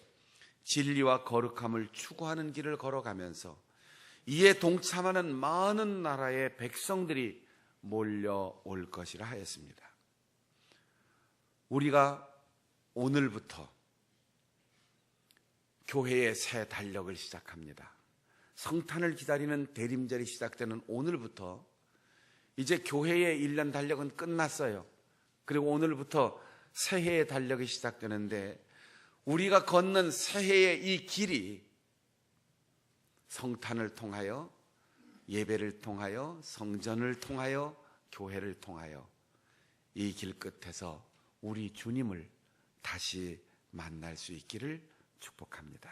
진리와 거룩함을 추구하는 길을 걸어가면서 이에 동참하는 많은 나라의 백성들이 몰려올 것이라 하였습니다. 우리가 오늘부터 교회의 새 달력을 시작합니다. 성탄을 기다리는 대림절이 시작되는 오늘부터 이제 교회의 1년 달력은 끝났어요. 그리고 오늘부터 새해의 달력이 시작되는데 우리가 걷는 새해의 이 길이 성탄을 통하여, 예배를 통하여, 성전을 통하여, 교회를 통하여 이 길 끝에서 우리 주님을 다시 만날 수 있기를 축복합니다.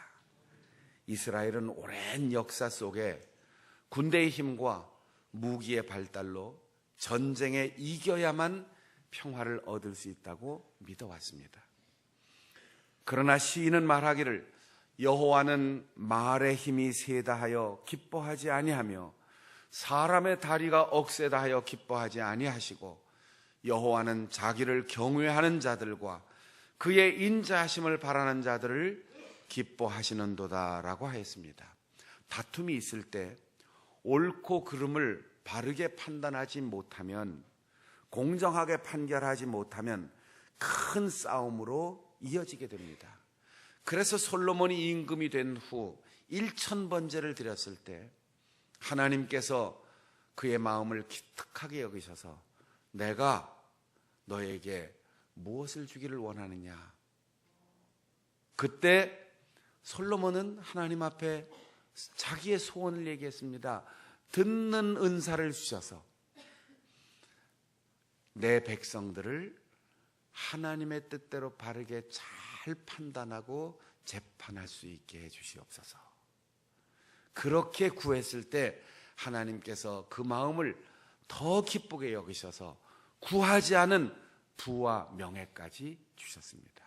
이스라엘은 오랜 역사 속에 군대의 힘과 무기의 발달로 전쟁에 이겨야만 평화를 얻을 수 있다고 믿어왔습니다. 그러나 시인은 말하기를 여호와는 말의 힘이 세다 하여 기뻐하지 아니하며 사람의 다리가 억세다 하여 기뻐하지 아니하시고 여호와는 자기를 경외하는 자들과 그의 인자하심을 바라는 자들을 기뻐하시는도다라고 하였습니다. 다툼이 있을 때 옳고 그름을 바르게 판단하지 못하면, 공정하게 판결하지 못하면 큰 싸움으로 이어지게 됩니다. 그래서 솔로몬이 임금이 된 후 1000번제를 드렸을 때 하나님께서 그의 마음을 기특하게 여기셔서 내가 너에게 무엇을 주기를 원하느냐. 그때 솔로몬은 하나님 앞에 자기의 소원을 얘기했습니다. 듣는 은사를 주셔서 내 백성들을 하나님의 뜻대로 바르게 잘 판단하고 재판할 수 있게 해 주시옵소서. 그렇게 구했을 때 하나님께서 그 마음을 더 기쁘게 여기셔서 구하지 않은 부와 명예까지 주셨습니다.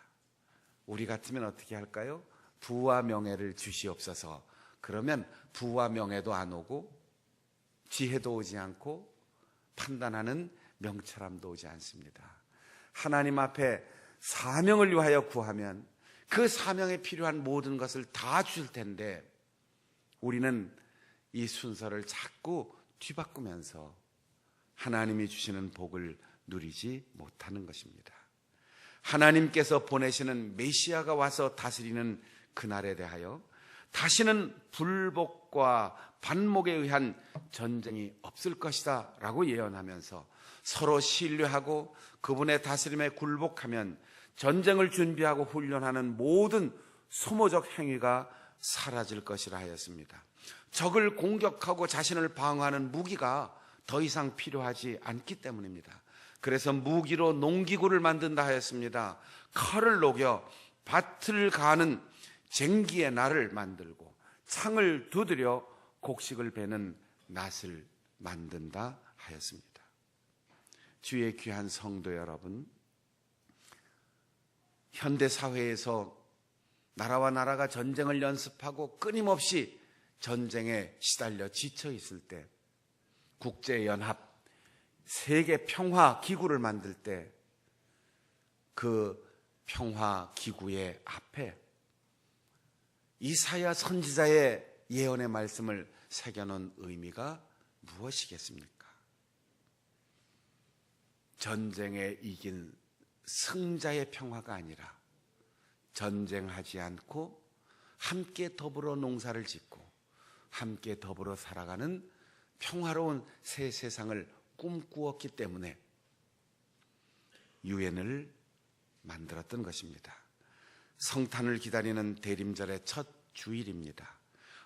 우리 같으면 어떻게 할까요? 부와 명예를 주시옵소서. 그러면 부와 명예도 안 오고 지혜도 오지 않고 판단하는 명철함도 오지 않습니다. 하나님 앞에 사명을 위하여 구하면 그 사명에 필요한 모든 것을 다 주실 텐데 우리는 이 순서를 자꾸 뒤바꾸면서 하나님이 주시는 복을 누리지 못하는 것입니다. 하나님께서 보내시는 메시아가 와서 다스리는 그날에 대하여 다시는 불복과 반목에 의한 전쟁이 없을 것이다 라고 예언하면서 서로 신뢰하고 그분의 다스림에 굴복하면 전쟁을 준비하고 훈련하는 모든 소모적 행위가 사라질 것이라 하였습니다. 적을 공격하고 자신을 방어하는 무기가 더 이상 필요하지 않기 때문입니다. 그래서 무기로 농기구를 만든다 하였습니다. 칼을 녹여 밭을 가는 쟁기의 날을 만들고 창을 두드려 곡식을 베는 낫을 만든다 하였습니다. 주의 귀한 성도 여러분, 현대사회에서 나라와 나라가 전쟁을 연습하고 끊임없이 전쟁에 시달려 지쳐 있을 때 국제연합 세계평화기구를 만들 때 그 평화기구의 앞에 이사야 선지자의 예언의 말씀을 새겨놓은 의미가 무엇이겠습니까? 전쟁에 이긴 승자의 평화가 아니라 전쟁하지 않고 함께 더불어 농사를 짓고 함께 더불어 살아가는 평화로운 새 세상을 꿈꾸었기 때문에 유엔을 만들었던 것입니다. 성탄을 기다리는 대림절의 첫 주일입니다.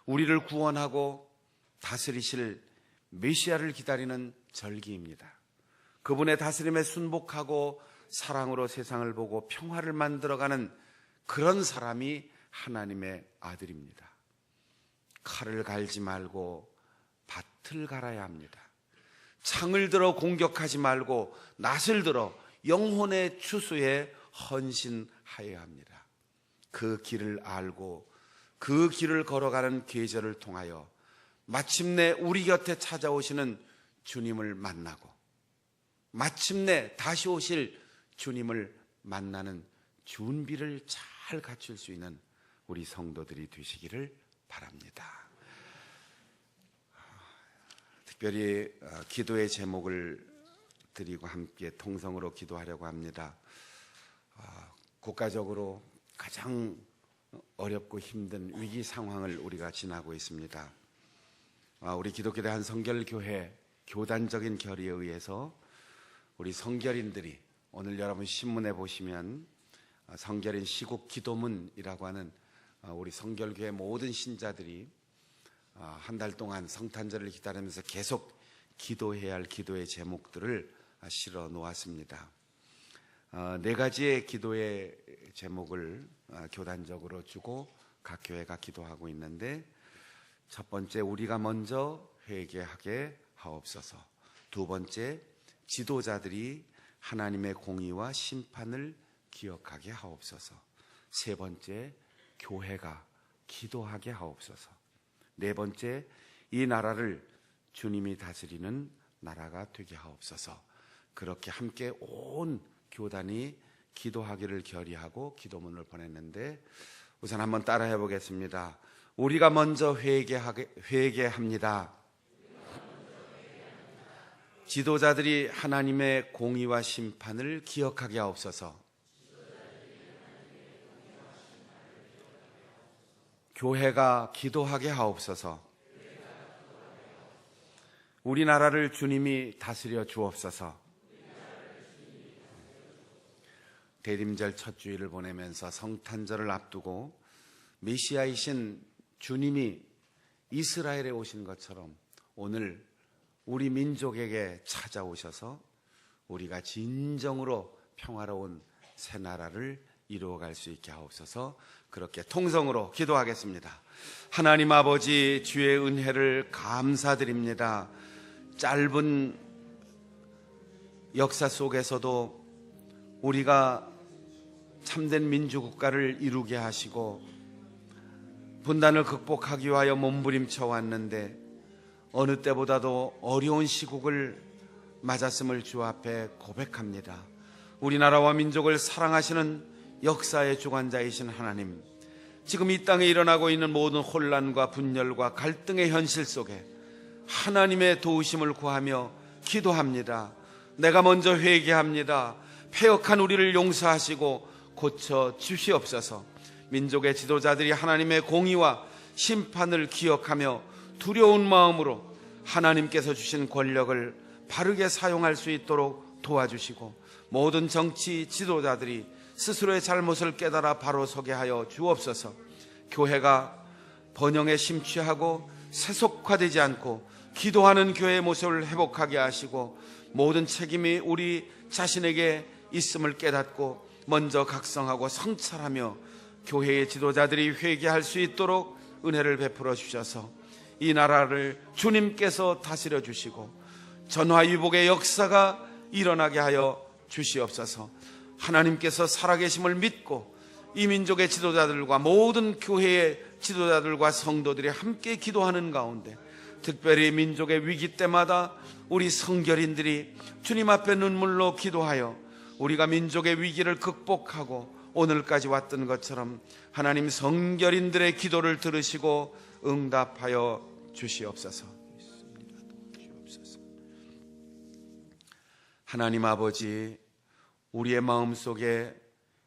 우리를 구원하고 다스리실 메시아를 기다리는 절기입니다. 그분의 다스림에 순복하고 사랑으로 세상을 보고 평화를 만들어가는 그런 사람이 하나님의 아들입니다. 칼을 갈지 말고 밭을 갈아야 합니다. 창을 들어 공격하지 말고 낫을 들어 영혼의 추수에 헌신하여야 합니다. 그 길을 알고 그 길을 걸어가는 계절을 통하여 마침내 우리 곁에 찾아오시는 주님을 만나고 마침내 다시 오실 주님을 만나는 준비를 잘 갖출 수 있는 우리 성도들이 되시기를 바랍니다. 특별히 기도의 제목을 드리고 함께 통성으로 기도하려고 합니다. 국가적으로 가장 어렵고 힘든 위기 상황을 우리가 지나고 있습니다. 우리 기독교대 한 성결교회 교단적인 결의에 의해서 우리 성결인들이 오늘 여러분 신문에 보시면 성결인 시국 기도문이라고 하는 우리 성결교회 모든 신자들이 한 달 동안 성탄절을 기다리면서 계속 기도해야 할 기도의 제목들을 실어 놓았습니다. 4가지의 기도의 제목을 교단적으로 주고 각 교회가 기도하고 있는데, 첫 번째, 우리가 먼저 회개하게 하옵소서. 두 번째, 지도자들이 하나님의 공의와 심판을 기억하게 하옵소서. 세 번째, 교회가 기도하게 하옵소서. 네 번째, 이 나라를 주님이 다스리는 나라가 되게 하옵소서. 그렇게 함께 온 교단이 기도하기를 결의하고 기도문을 보냈는데, 우선 한번 따라해 보겠습니다. 우리가 먼저 회개합니다. 지도자들이 하나님의 공의와 심판을 기억하게 하옵소서. 교회가 기도하게 하옵소서. 우리나라를 주님이 다스려 주옵소서. 대림절 첫 주일을 보내면서 성탄절을 앞두고 메시아이신 주님이 이스라엘에 오신 것처럼 오늘 우리 민족에게 찾아오셔서 우리가 진정으로 평화로운 새 나라를 이루어갈 수 있게 하옵소서. 그렇게 통성으로 기도하겠습니다. 하나님 아버지, 주의 은혜를 감사드립니다. 짧은 역사 속에서도 우리가 참된 민주국가를 이루게 하시고 분단을 극복하기 위하여 몸부림쳐 왔는데 어느 때보다도 어려운 시국을 맞았음을 주 앞에 고백합니다. 우리나라와 민족을 사랑하시는 역사의 주관자이신 하나님, 지금 이 땅에 일어나고 있는 모든 혼란과 분열과 갈등의 현실 속에 하나님의 도우심을 구하며 기도합니다. 내가 먼저 회개합니다. 패역한 우리를 용서하시고 고쳐 주시옵소서. 민족의 지도자들이 하나님의 공의와 심판을 기억하며 두려운 마음으로 하나님께서 주신 권력을 바르게 사용할 수 있도록 도와주시고, 모든 정치 지도자들이 스스로의 잘못을 깨달아 바로 서게 하여 주옵소서. 교회가 번영에 심취하고 세속화되지 않고 기도하는 교회의 모습을 회복하게 하시고, 모든 책임이 우리 자신에게 있음을 깨닫고 먼저 각성하고 성찰하며 교회의 지도자들이 회개할 수 있도록 은혜를 베풀어 주셔서 이 나라를 주님께서 다스려 주시고 전화위복의 역사가 일어나게 하여 주시옵소서. 하나님께서 살아계심을 믿고 이 민족의 지도자들과 모든 교회의 지도자들과 성도들이 함께 기도하는 가운데, 특별히 민족의 위기 때마다 우리 성결인들이 주님 앞에 눈물로 기도하여 우리가 민족의 위기를 극복하고 오늘까지 왔던 것처럼 하나님 성결인들의 기도를 들으시고 응답하여 주시옵소서. 하나님 아버지, 우리의 마음속에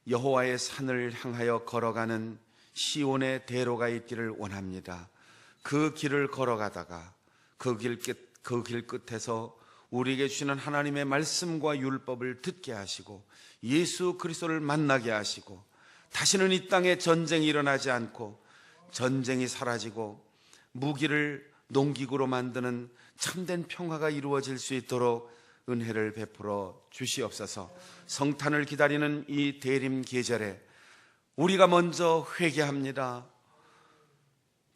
여호와의 산을 향하여 걸어가는 시온의 대로가 있기를 원합니다. 그 길을 걸어가다가 그 길 끝에서 우리에게 주시는 하나님의 말씀과 율법을 듣게 하시고 예수 그리스도를 만나게 하시고, 다시는 이 땅에 전쟁이 일어나지 않고 전쟁이 사라지고 무기를 농기구로 만드는 참된 평화가 이루어질 수 있도록 은혜를 베풀어 주시옵소서. 성탄을 기다리는 이 대림 계절에 우리가 먼저 회개합니다.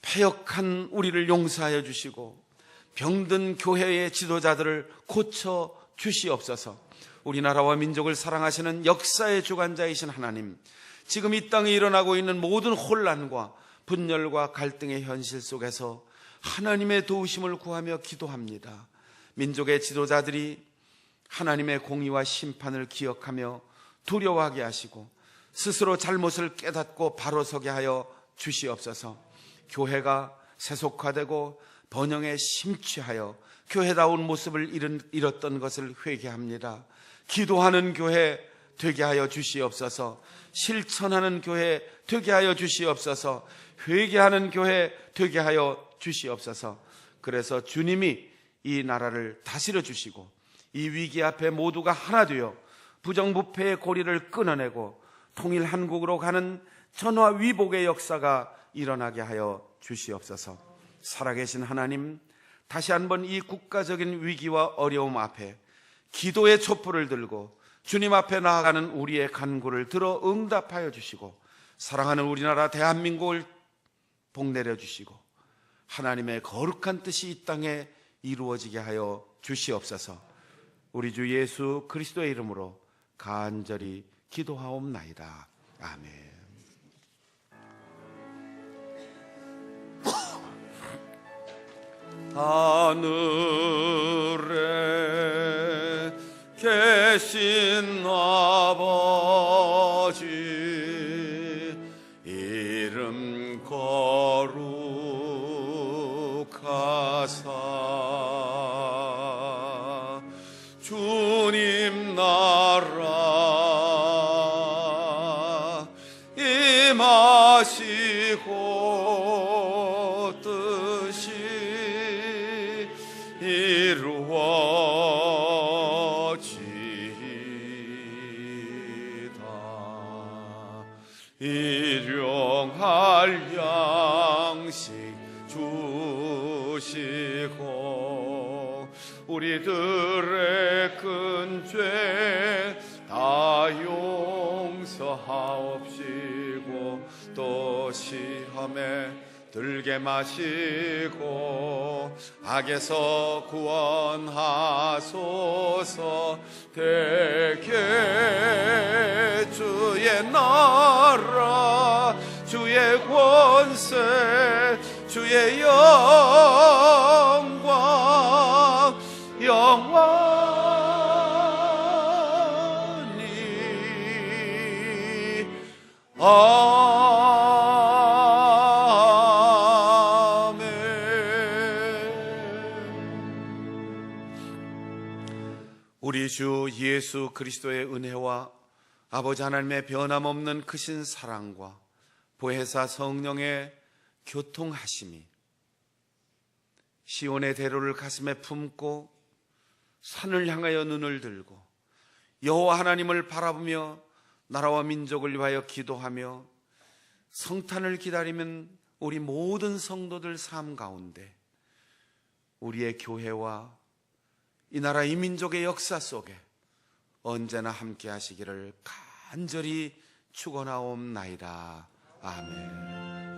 패역한 우리를 용서하여 주시고 병든 교회의 지도자들을 고쳐 주시옵소서. 우리나라와 민족을 사랑하시는 역사의 주관자이신 하나님, 지금 이 땅에 일어나고 있는 모든 혼란과 분열과 갈등의 현실 속에서 하나님의 도우심을 구하며 기도합니다. 민족의 지도자들이 하나님의 공의와 심판을 기억하며 두려워하게 하시고 스스로 잘못을 깨닫고 바로 서게 하여 주시옵소서. 교회가 세속화되고 번영에 심취하여 교회다운 모습을 잃었던 것을 회개합니다. 기도하는 교회 되게 하여 주시옵소서. 실천하는 교회 되게 하여 주시옵소서. 회개하는 교회 되게 하여 주시옵소서. 그래서 주님이 이 나라를 다스려 주시고 이 위기 앞에 모두가 하나 되어 부정부패의 고리를 끊어내고 통일 한국으로 가는 전화위복의 역사가 일어나게 하여 주시옵소서. 살아계신 하나님, 다시 한번 이 국가적인 위기와 어려움 앞에 기도의 촛불을 들고 주님 앞에 나아가는 우리의 간구를 들어 응답하여 주시고, 사랑하는 우리나라 대한민국을 복내려 주시고 하나님의 거룩한 뜻이 이 땅에 이루어지게 하여 주시옵소서. 우리 주 예수 그리스도의 이름으로 간절히 기도하옵나이다. 아멘. 하늘에 계신 아버지, 이름 거룩하사 주님 나라 임하시고 뜻이 이루어지다. 일용할 양식 주시고 우리들의 큰 죄 다 용서하시고 하옵시고 또 시험에 들게 마시고 악에서 구원하소서. 대개 주의 나라 주의 권세 주의 영광 영원히 아멘. 우리 주 예수 그리스도의 은혜와 아버지 하나님의 변함없는 크신 사랑과 보혜사 성령의 교통하심이 시온의 대로를 가슴에 품고 산을 향하여 눈을 들고 여호와 하나님을 바라보며 나라와 민족을 위하여 기도하며 성탄을 기다리는 우리 모든 성도들 삶 가운데 우리의 교회와 이 나라 이 민족의 역사 속에 언제나 함께 하시기를 간절히 축원하옵나이다. 아멘.